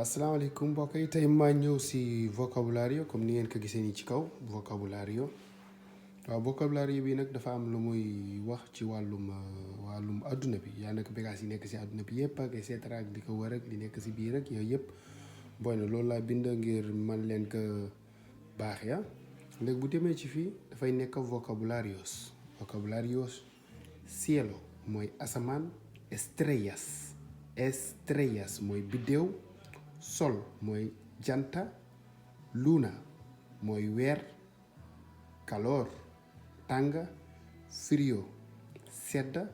asalaamaaleykum mbokk yi tey maa ñëw si vocabulario comme ni ngeen ko gisee nii ci kaw vocabulario waaw vocabulario bi nag dafa am lu muy wax ci wàllum adduna bi yaa nag bagages yi nekk si adduna bi yëpp ak et cetera ak li ko wër ak li nekk si biir ak yooyu yëpp bon loolu laa bind ngir man leen ko baax ya léegi bu demee ci fii dafay nekk vocabularios cielo mooy asamaan estrellas mooy biddéew sol mooy janta luna mooy weer calor tàng frío sedda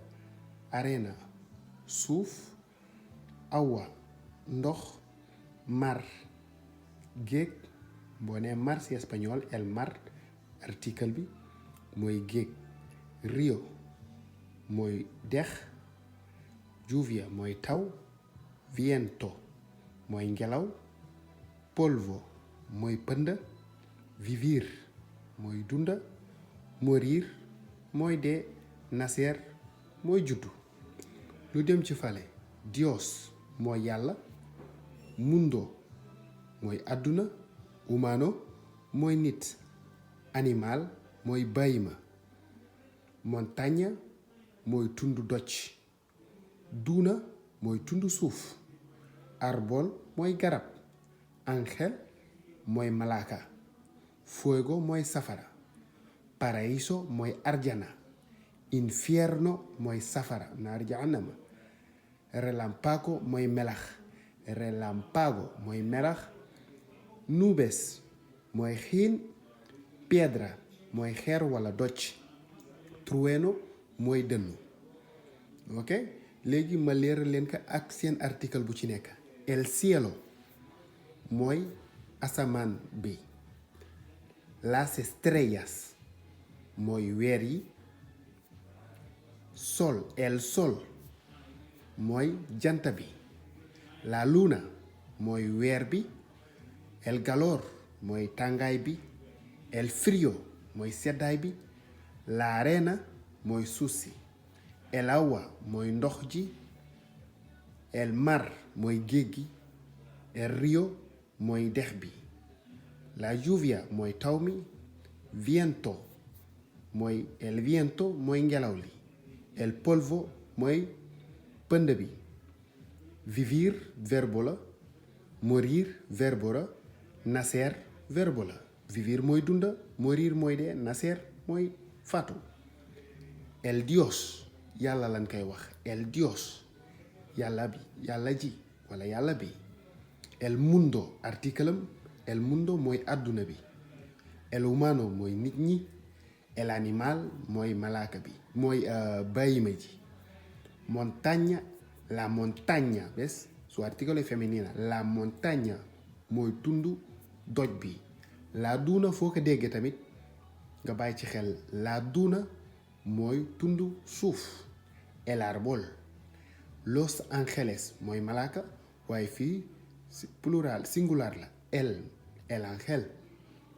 arena suuf agua ndox mar géej boo nee mar ci espagnol el mar article bi mooy géej rio mooy dex lluvia mooy taw viento mooy ngelaw polvo mooy pënd vivir mooy dunda morir mooy dee nacer mooy juddu lu dem ci fale dios mooy yàlla mundo mooy àdduna humano mooy nit animal mooy bàyyima montagne mooy tund doj duna mooy tund suuf arbol mooy garab ángel mooy malaaka fuego mooy safara paraíso mooy arjana infierno mooy safara naar jahannama relámpago mooy melax nubes mooy xiin piedra mooy xeer wala doj trueno mooy dënnu ok léegi ma leeral leen ko ak seen article bu ci nekk el cielo mooy asamaan bi las estrellas mooy weer yi el sol mooy jant bi la luna mooy weer bi el calor mooy tàngaay bi el frío mooy seddaay bi la arena mooy suuf si el agua mooy ndox ji el mar mooy géej gi el río mooy dex bi la lluvia mooy taw mi viento mooy ngelaw li el polvo mooy pënd bi vivir verbo la morir verbo la nacer verbo la vivir mooy dunda morir mooy dee nacer mooy faatu el dios yàlla lañ koy wax el dios yàlla ji wala yàlla bi el mundo article am el mundo mooy àdduna bi el humano mooy nit ñi el animal mooy malaaka bi mooy bàyyima ji la montaña ¿ves? Su artículo es femenina la montaña mooy tund doj bi la duna foo ko déggee tamit nga bàyyi ci xel la duna mooy tund suuf el árbol los ángeles mooy malaaka waaye fii plural singular la el ángel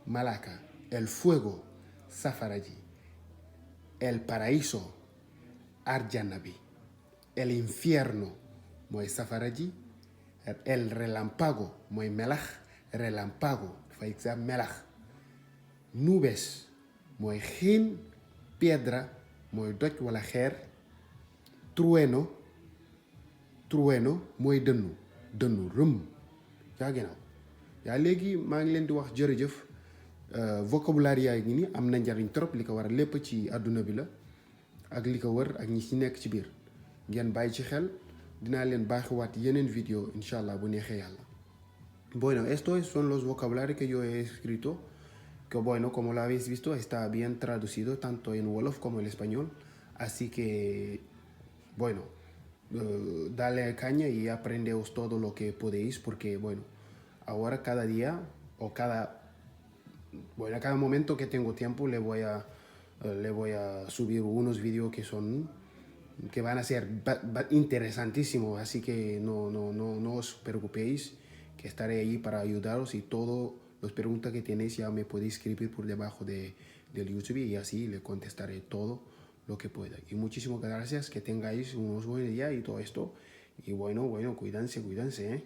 malaaka el fuego safara ji el paraíso arjana bi el infierno mooy safara ji el relámpago mooy melax relámpago dafay exam melax nubes mooy xiin piedra mooy doj wala xeer trueno mooy dënnu rëm yaa ginnaaw yaa léegi maa ngi leen di wax jërëjëf vocabulaire yaa ngi ni am na njariñ trop li ko war a lépp ci àdduna bi la ak li ko wër ak ñi ci nekk ci biir ngeen bàyyi ci xel dinaa leen baaxiwaat yeneen vidéo incha allah bu neexee yàlla. Bueno, estos son los vocabularios que yo he escrito, que bueno, como lo habéis visto, está bien traducido tanto en Wolof como en español, así que bueno, dale caña y aprendeos todo lo que podéis, porque bueno, ahora cada día o cada momento que tengo tiempo le voy a subir unos vídeos que van a ser interesantísimos, así que no os preocupéis, que estaré ahí para ayudaros y todas las preguntas que tenéis ya me podéis escribir por debajo del YouTube y así le contestaré todo lo que pueda. Y muchísimas gracias, que tengáis unos buenos días y todo esto. Y bueno, cuídense, ¿eh?